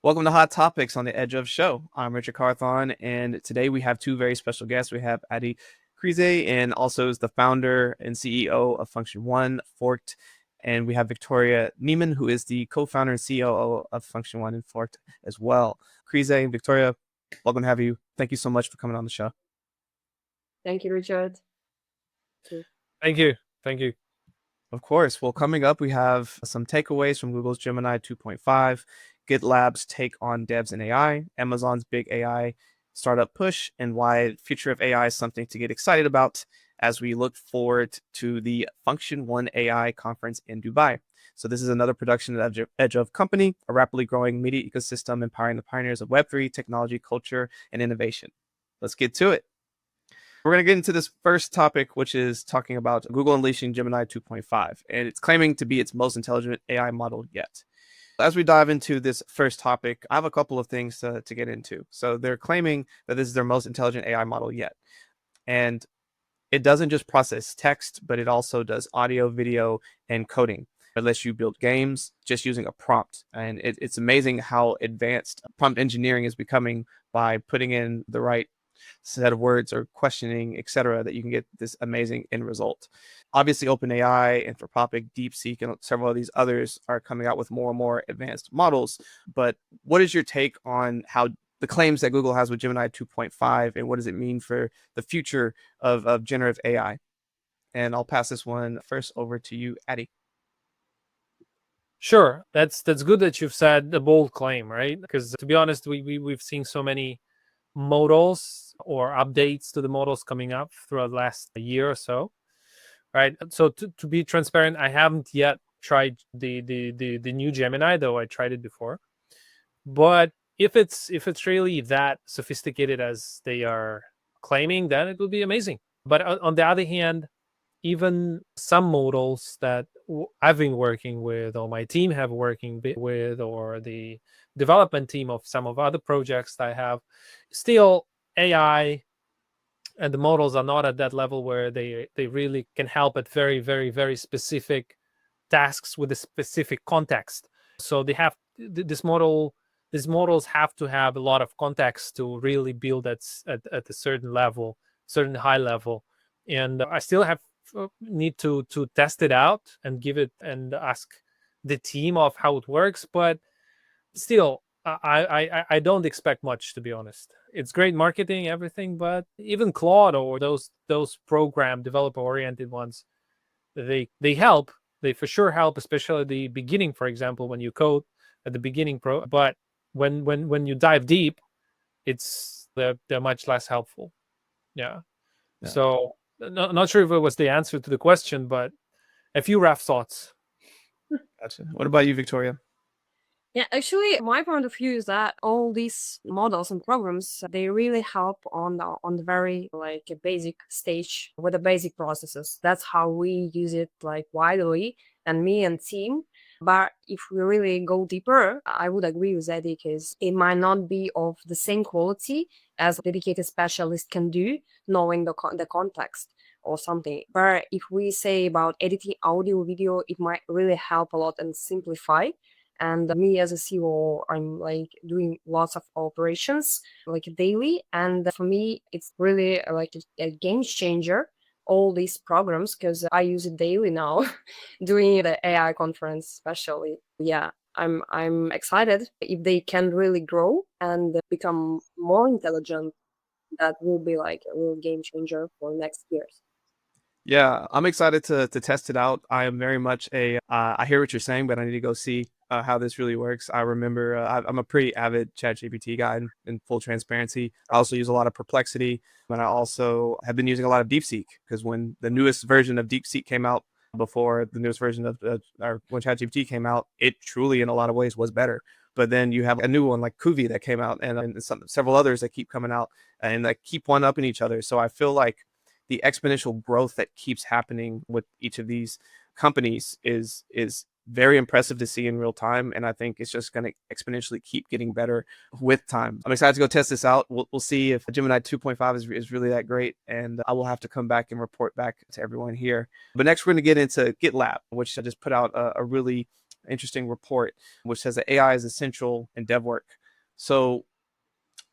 Welcome to Hot Topics on the Edge of Show. I'm Richard Carthon, and today we have two very special guests. We have Addy Crezee, and also is the founder and CEO of Function One Forked, and we have Victoria Neiman, who is the co-founder and COO of Function One and Forked as well. Crezee and Victoria, welcome to have you. Thank you so much for coming on the show. Thank you, Richard. Thank you. Thank you. Of course. Well, coming up, we have some takeaways from Google's Gemini 2.5, GitLab's take on devs and AI, Amazon's big AI startup push, and why the future of AI is something to get excited about as we look forward to the Function One AI conference in Dubai. So this is another production of Edge of Company, a rapidly growing media ecosystem empowering the pioneers of Web3, technology, culture, and innovation. Let's get to it. We're going to get into this first topic, which is talking about Google unleashing Gemini 2.5, and it's claiming to be its most intelligent AI model yet. As we dive into this first topic, I have a couple of things to get into. So they're claiming that this is their most intelligent AI model yet. And it doesn't just process text, but it also does audio, video, and coding. It lets you build games just using a prompt. And it's amazing how advanced prompt engineering is becoming by putting in the right set of words or questioning, etc., that you can get this amazing end result. Obviously, OpenAI, Anthropic, DeepSeek, and several of these others are coming out with more and more advanced models. But what is your take on how the claims that Google has with Gemini 2.5, and what does it mean for the future of generative AI? And I'll pass this one first over to you, Addy. Sure, that's good that you've said a bold claim, right? Because to be honest, we've seen so many models or updates to the models coming up throughout the last year or so, right? So to be transparent, I haven't yet tried the new Gemini, though I tried it before. But if it's really that sophisticated as they are claiming, then it will be amazing. But on the other hand, even some models that I've been working with, or my team have working with, or the development team of some of other projects that I have, still AI and the models are not at that level where they really can help at very, very, very specific tasks with a specific context. So they have these models have to have a lot of context to really build at a certain level, certain high level. And I still need to test it out and give it and ask the team of how it works, but still I don't expect much, to be honest. It's great marketing, everything, but even Claude or those program developer oriented ones, they for sure help, especially at the beginning, for example, when you code at the beginning but when you dive deep, they're much less helpful. Yeah. So not sure if it was the answer to the question, but a few rough thoughts. Gotcha. What about you, Victoria? Yeah, actually, my point of view is that all these models and programs, they really help on the very like a basic stage with the basic processes. That's how we use it like widely, and me and team. But if we really go deeper, I would agree with Eddie because it might not be of the same quality as a dedicated specialist can do, knowing the context or something. But if we say about editing audio, video, it might really help a lot and simplify. And me as a CEO, I'm like doing lots of operations like daily. And for me, it's really like a game changer, all these programs, because I use it daily now, doing the AI conference especially. Yeah, I'm excited if they can really grow and become more intelligent. That will be like a real game changer for next years. Yeah, I'm excited to test it out. I am very much I hear what you're saying, but I need to go see how this really works. I remember I'm a pretty avid ChatGPT guy in full transparency. I also use a lot of Perplexity, and I also have been using a lot of DeepSeek because when the newest version of DeepSeek came out, before the newest version of or when ChatGPT came out, it truly in a lot of ways was better. But then you have a new one like Kuvi that came out, and several others that keep coming out and that keep one upping each other. So I feel like the exponential growth that keeps happening with each of these companies is very impressive to see in real time. And I think it's just going to exponentially keep getting better with time. I'm excited to go test this out. We'll see if Gemini 2.5 is really that great. And I will have to come back and report back to everyone here. But next, we're going to get into GitLab, which I just put out a really interesting report which says that AI is essential in dev work. So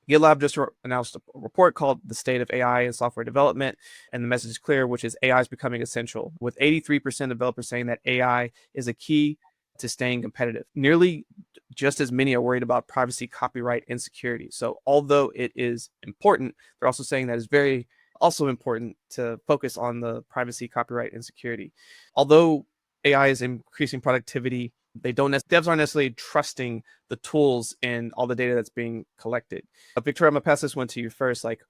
GitLab just announced a report called The State of AI in Software Development, and the message is clear, which is AI is becoming essential, with 83% of developers saying that AI is a key to staying competitive. Nearly just as many are worried about privacy, copyright, and security. So although it is important, they're also saying that it's very also important to focus on the privacy, copyright, and security. Although AI is increasing productivity, devs aren't necessarily trusting the tools and all the data that's being collected. Victoria, I'm gonna pass this one to you first. Like,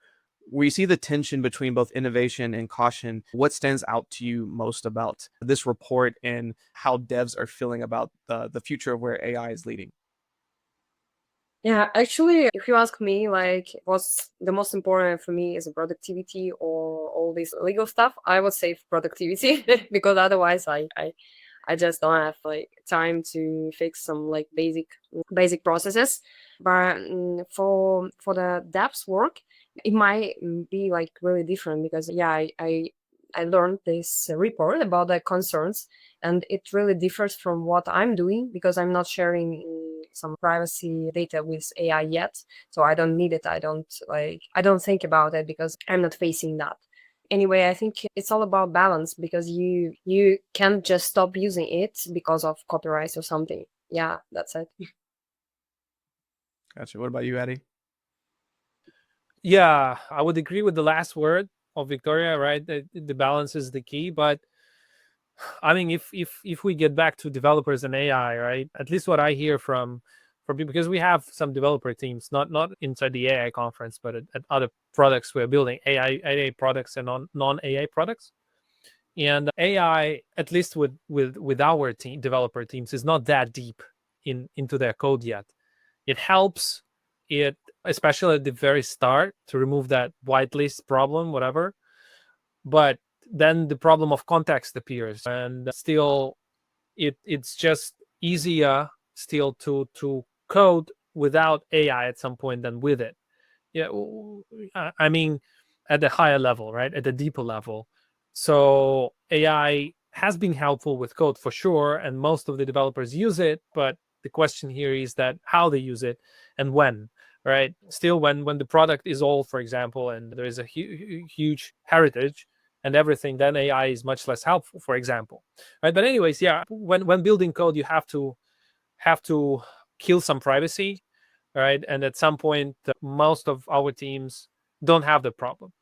we see the tension between both innovation and caution. What stands out to you most about this report and how devs are feeling about the future of where AI is leading? Yeah, actually, if you ask me, like, what's the most important for me is productivity or all this legal stuff, I would say productivity because otherwise, I just don't have like time to fix some like basic processes. But for the depth work, it might be like really different because yeah, I learned this report about the concerns, and it really differs from what I'm doing because I'm not sharing some privacy data with AI yet. So I don't need it. I don't think about it because I'm not facing that. Anyway, I think it's all about balance because you can't just stop using it because of copyright or something. Yeah, that's it. Gotcha. What about you, Addy? Yeah, I would agree with the last word of Victoria, right? The balance is the key. But I mean, if we get back to developers and AI, right? At least what I hear from people, because we have some developer teams, not inside the AI conference, but at other products we're building, AI products and non AI products. And AI, at least with our team, developer teams, is not that deep into their code yet. It helps it, especially at the very start, to remove that whitelist problem, whatever. But then the problem of context appears, and still, it's just easier still to code without AI at some point than with it. Yeah, I mean, at the higher level, right? At the deeper level. So AI has been helpful with code for sure, and most of the developers use it. But the question here is that how they use it and when, right? Still, when the product is old, for example, and there is a huge heritage and everything, then AI is much less helpful, for example, right? But anyways, yeah, when building code, you have to kill some privacy, right? And at some point, most of our teams don't have the problem,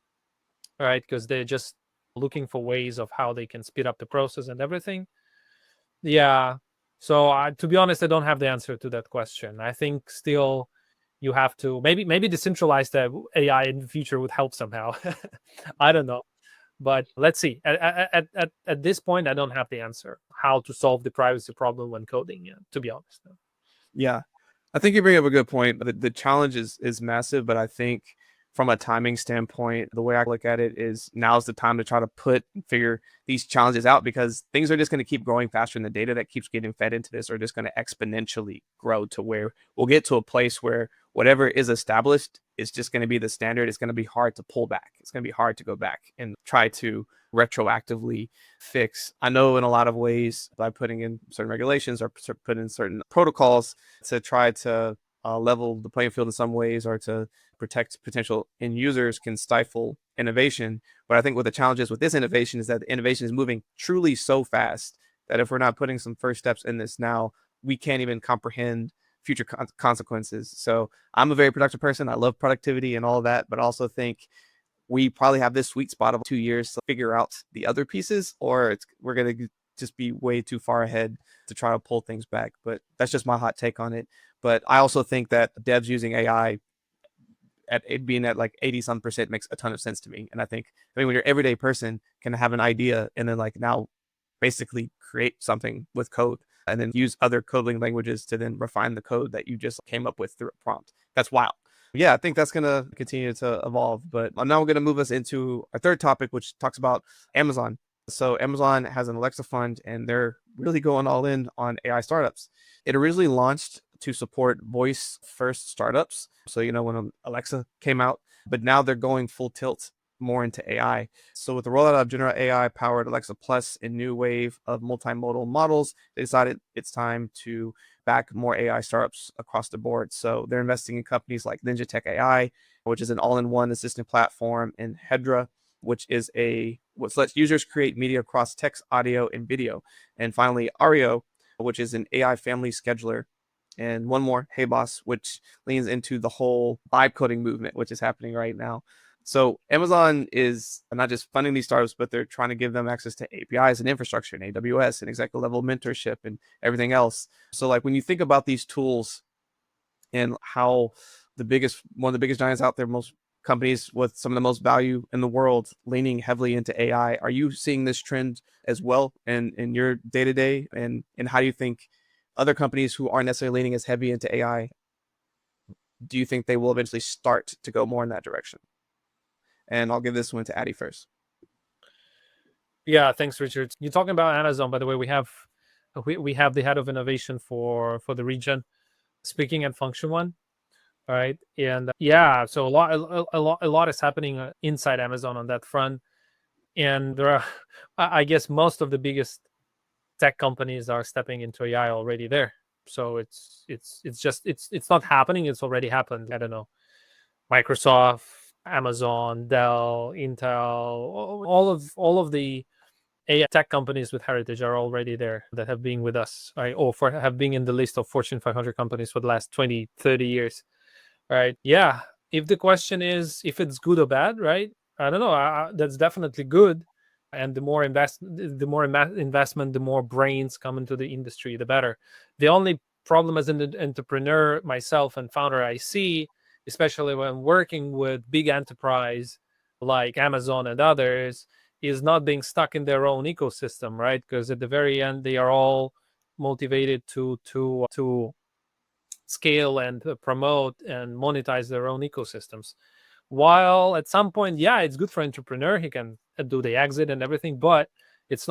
right? Because they're just looking for ways of how they can speed up the process and everything. Yeah. So to be honest, I don't have the answer to that question. I think still you have to maybe decentralize the AI in the future would help somehow. I don't know. But let's see. At this point, I don't have the answer how to solve the privacy problem when coding. Yeah, to be honest. Yeah, I think you bring up a good point. The challenge is massive, but I think from a timing standpoint, the way I look at it is now's the time to try to figure these challenges out because things are just going to keep growing faster, and the data that keeps getting fed into this are just going to exponentially grow to where we'll get to a place where whatever is established is just going to be the standard. It's going to be hard to pull back. It's going to be hard to go back and try to retroactively fix. I know in a lot of ways by putting in certain regulations or putting in certain protocols to try to level the playing field in some ways or to protect potential end users can stifle innovation. But I think what the challenge is with this innovation is that the innovation is moving truly so fast that if we're not putting some first steps in this now, we can't even comprehend future consequences. So I'm a very productive person. I love productivity and all that, but also think we probably have this sweet spot of 2 years to figure out the other pieces, or we're going to just be way too far ahead to try to pull things back. But that's just my hot take on it. But I also think that devs using AI at it being at like 80 some percent makes a ton of sense to me. And I mean, when your everyday person can have an idea and then like now basically create something with code and then use other coding languages to then refine the code that you just came up with through a prompt. That's wild. Yeah, I think that's going to continue to evolve. But now we're going to move us into our third topic, which talks about Amazon. So Amazon has an Alexa fund, and they're really going all in on AI startups. It originally launched to support voice first startups. So, when Alexa came out, but now they're going full tilt more into AI. So with the rollout of general AI powered Alexa Plus and new wave of multimodal models, they decided it's time to back more AI startups across the board. So they're investing in companies like Ninja Tech AI, which is an all-in-one assistant platform, and Hedra, which is which lets users create media across text, audio, and video. And finally, Ario, which is an AI family scheduler. And one more, Hey Boss, which leans into the whole vibe coding movement, which is happening right now. So Amazon is not just funding these startups, but they're trying to give them access to APIs and infrastructure and AWS and executive level mentorship and everything else. So like when you think about these tools and how one of the biggest giants out there, most companies with some of the most value in the world leaning heavily into AI, are you seeing this trend as well in your day to day? And how do you think other companies who aren't necessarily leaning as heavy into AI, do you think they will eventually start to go more in that direction? And I'll give this one to Addy first. Yeah, thanks, Richard. You're talking about Amazon, by the way. We have the head of innovation for the region speaking at Function One. All right, and yeah, so a lot is happening inside Amazon on that front, and there are, I guess, most of the biggest tech companies are stepping into AI already there. So it's not happening; it's already happened. I don't know, Microsoft, Amazon, Dell, Intel, all of the AI tech companies with heritage are already there that have been with us, right? Or have been in the list of Fortune 500 companies for the last 20, 30 years, right? Yeah. If the question is if it's good or bad, right? I don't know. That's definitely good. And the more investment, the more brains come into the industry, the better. The only problem as an entrepreneur myself and founder I see, especially when working with big enterprise like Amazon and others, is not being stuck in their own ecosystem, right? Because at the very end, they are all motivated to scale and promote and monetize their own ecosystems. While at some point, yeah, it's good for entrepreneur. He can do the exit and everything, but it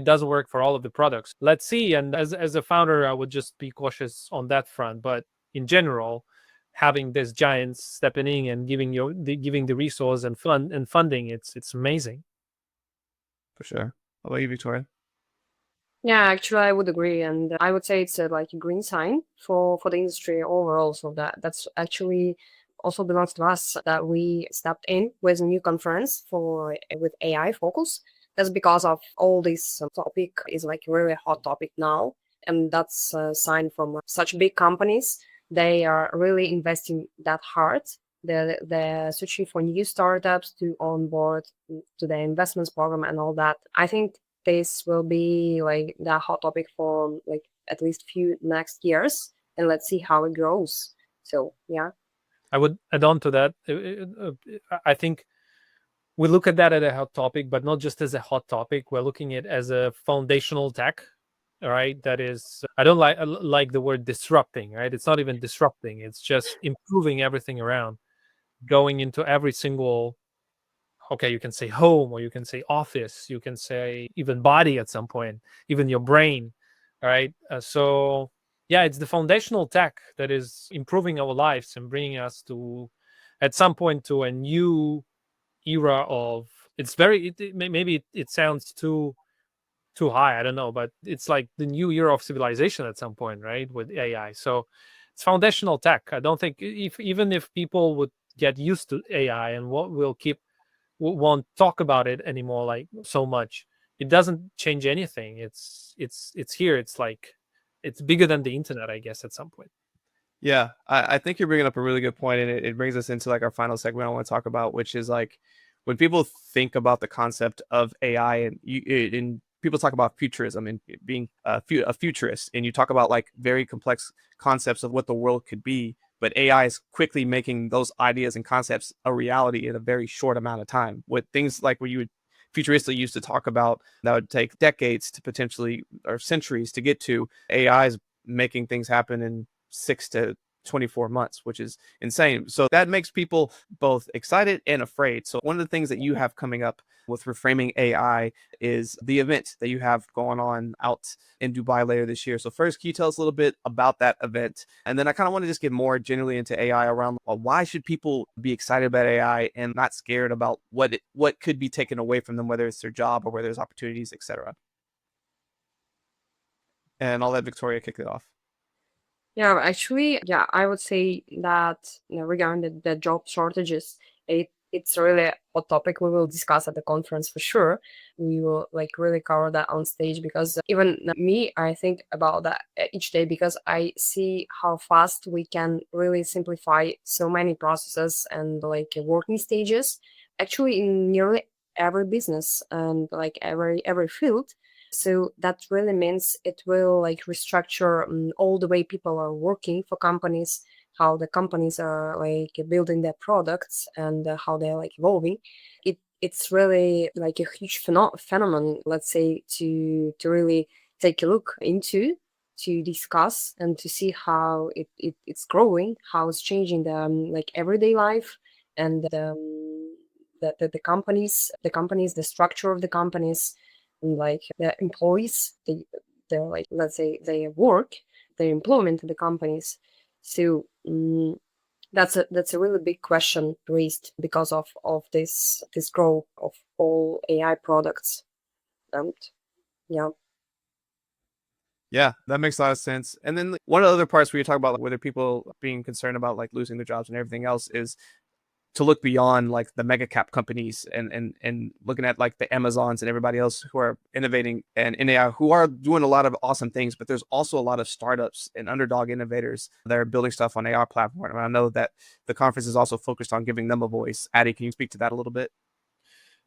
doesn't work for all of the products. Let's see. And as a founder, I would just be cautious on that front. But in general, having these giants stepping in and giving the resource and funding, it's amazing. For sure. How about you, Victoria? Yeah, actually, I would agree, and I would say it's like a green sign for the industry overall. So that's actually also belongs to us that we stepped in with a new conference for with AI focus. That's because of all this topic is like a really hot topic now, and that's a sign from such big companies. They are really investing that hard. They're searching for new startups to onboard to the investments program and all that. I think this will be like the hot topic for like at least few next years, and let's see how it grows. So yeah. I would add on to that. I think we look at that as a hot topic, but not just as a hot topic. We're looking at it as a foundational tech, right? That is, I don't like the word disrupting, right? It's not even disrupting. It's just improving everything around, going into every single, okay, you can say home, or you can say office, you can say even body at some point, even your brain, right? So yeah, it's the foundational tech that is improving our lives and bringing us to, at some point, to a new era of, it's very, maybe it sounds too high, I don't know, but it's like the new era of civilization at some point, right, with AI. So it's foundational tech. I don't think, even if people would get used to AI and what will keep won't talk about it anymore like so much, it doesn't change anything. It's here. It's like, it's bigger than the internet, I guess, at some point. Yeah, I think you're bringing up a really good point, and it brings us into like our final segment I want to talk about, which is like when people think about the concept of AI, and people talk about futurism and being a futurist, and you talk about like very complex concepts of what the world could be, but AI is quickly making those ideas and concepts a reality in a very short amount of time. With things like where you would futuristically used to talk about that would take decades to potentially or centuries to get to, AI is making things happen in 6 to 24 months, which is insane. So that makes people both excited and afraid. So one of the things that you have coming up with Reframing AI is the event that you have going on out in Dubai later this year. So first, can you tell us a little bit about that event? And then I kind of want to just get more generally into AI around why should people be excited about AI and not scared about what could be taken away from them, whether it's their job or whether there's opportunities, etc. And I'll let Victoria kick it off. Yeah, actually, yeah, I would say that regarding the job shortages, it's really a hot topic we will discuss at the conference for sure. We will like really cover that on stage because even me, I think about that each day because I see how fast we can really simplify so many processes and like working stages. Actually, in nearly every business and like every field. So that really means it will like restructure all the way people are working for companies, how the companies are like building their products and how they're like evolving. It's really like a huge phenomenon, let's say, to really take a look into, to discuss and to see how it's growing, how it's changing the like everyday life and the structure of the companies and like the employees, they're like, let's say, their work, their employment in the companies. So that's a really big question raised because of this growth of all AI products. And yeah. Yeah, that makes a lot of sense. And then one of the other parts where you talk about like, whether people being concerned about like losing their jobs and everything else is to look beyond like the mega cap companies and looking at like the Amazons and everybody else who are innovating and in AI who are doing a lot of awesome things, but there's also a lot of startups and underdog innovators that are building stuff on AI platform. And I know that the conference is also focused on giving them a voice. Addy, can you speak to that a little bit?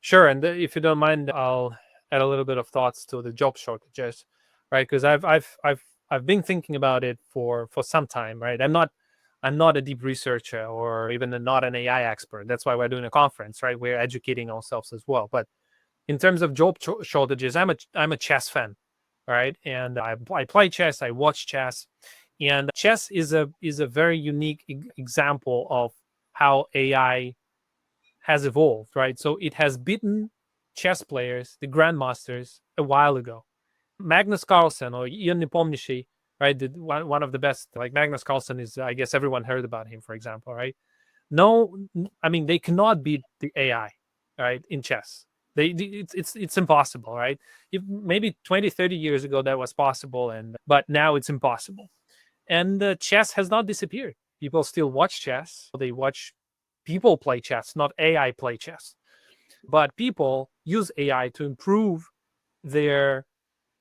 Sure, and if you don't mind, I'll add a little bit of thoughts to the job shortages, right? Because I've been thinking about it for some time, right? I'm not a deep researcher or even not an AI expert. That's why we're doing a conference, right? We're educating ourselves as well. But in terms of job shortages, I'm a chess fan, right? And I play chess, I watch chess, and chess is a very unique example of how AI has evolved, right? So it has beaten chess players, the grandmasters, a while ago. Magnus Carlsen or Ian Nepomniachtchi, right? One of the best, like Magnus Carlsen is, I guess everyone heard about him, for example, right? No, I mean, they cannot beat the AI, right, in chess. It's impossible, right? If maybe 20, 30 years ago that was possible, but now it's impossible. And chess has not disappeared. People still watch chess. They watch people play chess, not AI play chess. But people use AI to improve their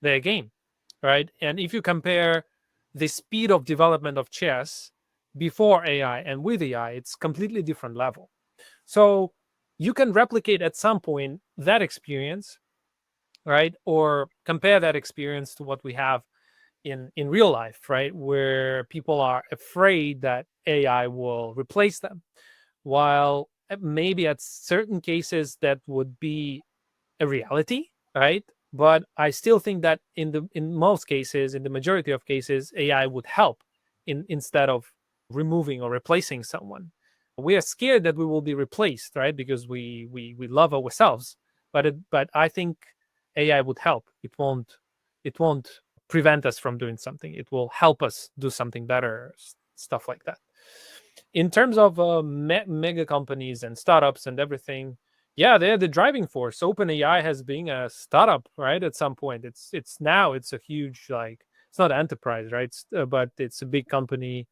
game, right? And if you compare the speed of development of chess before AI and with AI, it's completely different level. So you can replicate at some point that experience, right? Or compare that experience to what we have in real life, right? Where people are afraid that AI will replace them, while maybe at certain cases that would be a reality, right? But I still think that in most cases, in the majority of cases, AI would help instead of removing or replacing someone. We are scared that we will be replaced, right? Because we love ourselves, but I think AI would help. It won't prevent us from doing something. It will help us do something better, stuff like that. In terms of mega companies and startups and everything, yeah, they're the driving force. OpenAI has been a startup, right? At some point, it's a huge, like, it's not enterprise, right? But it's a big company,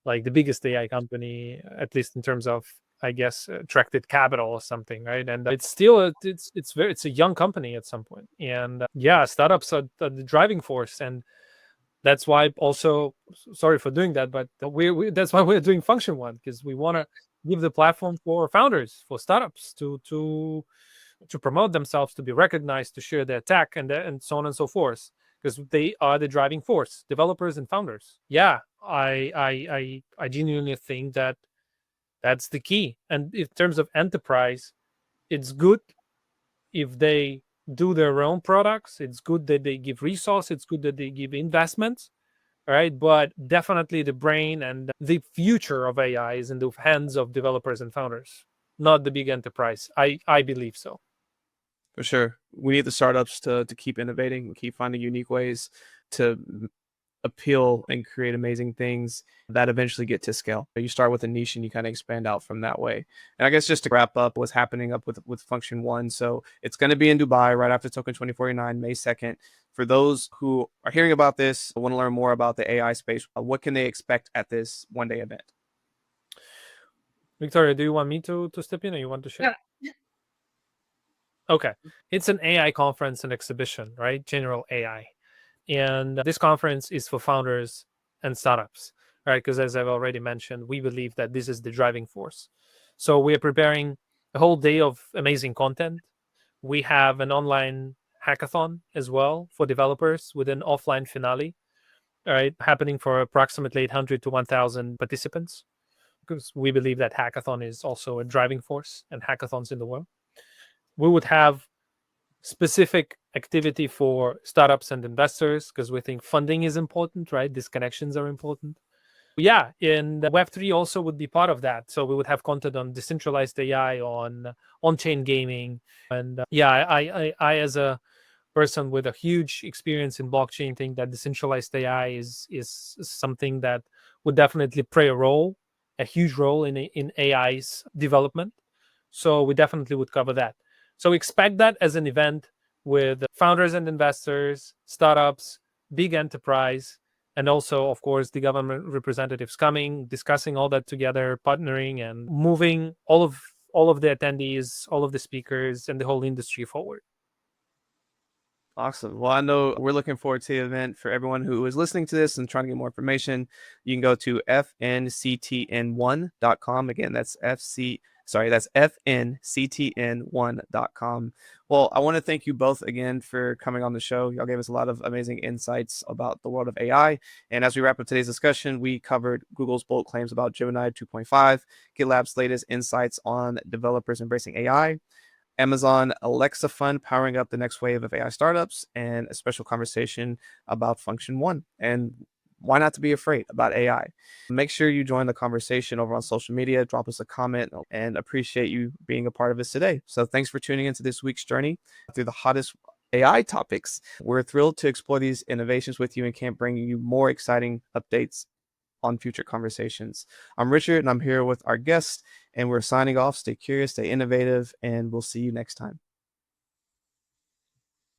like the biggest AI company, at least in terms of, I guess, attracted capital or something, right? And it's still it's a young company at some point, and yeah, startups are the driving force, and that's why also, sorry for doing that, but that's why we're doing Function One, because we want to give the platform for founders, for startups to promote themselves, to be recognized, to share their tech, and so on and so forth, because they are the driving force, developers and founders. Yeah, I genuinely think that that's the key. And in terms of enterprise, it's good if they do their own products. It's good that they give resources. It's good that they give investments. All right, but definitely the brain and the future of AI is in the hands of developers and founders, not the big enterprise. I believe so. For sure. We need the startups to keep innovating, keep finding unique ways to appeal and create amazing things that eventually get to scale. You start with a niche and you kind of expand out from that way. And I guess just to wrap up what's happening up with Function One. So it's going to be in Dubai right after Token 2049, May 2nd. For those who are hearing about this, want to learn more about the AI space, what can they expect at this one-day event? Victoria, do you want me to step in, or you want to share? Okay. It's an AI conference and exhibition, right? General AI. And this conference is for founders and startups, right? Because as I've already mentioned, we believe that this is the driving force. So we are preparing a whole day of amazing content. We have an online hackathon as well for developers with an offline finale, all right, happening for approximately 800 to 1,000 participants, because we believe that hackathon is also a driving force and hackathons in the world. We would have specific activity for startups and investors because we think funding is important, right? These connections are important. Yeah, and Web3 also would be part of that. So we would have content on decentralized AI, on on-chain gaming, and yeah, I as a person with a huge experience in blockchain think that decentralized AI is something that would definitely play a huge role in AI's development. So we definitely would cover that. So expect that as an event with founders and investors, startups, big enterprise, and also, of course, the government representatives coming, discussing all that together, partnering, and moving all of the attendees, all of the speakers, and the whole industry forward. Awesome. Well, I know we're looking forward to the event. For everyone who is listening to this and trying to get more information, you can go to fnctn1.com. Again, that's fnctn1.com. Well, I want to thank you both again for coming on the show. Y'all gave us a lot of amazing insights about the world of AI. And as we wrap up today's discussion, we covered Google's bold claims about Gemini 2.5, GitLab's latest insights on developers embracing AI, Amazon Alexa Fund powering up the next wave of AI startups, and a special conversation about Function One and why not to be afraid about AI. Make sure you join the conversation over on social media, drop us a comment, and appreciate you being a part of this today. So thanks for tuning into this week's journey through the hottest AI topics. We're thrilled to explore these innovations with you and can't bring you more exciting updates on future conversations. I'm Richard, and I'm here with our guests, and we're signing off. Stay curious, stay innovative, and we'll see you next time.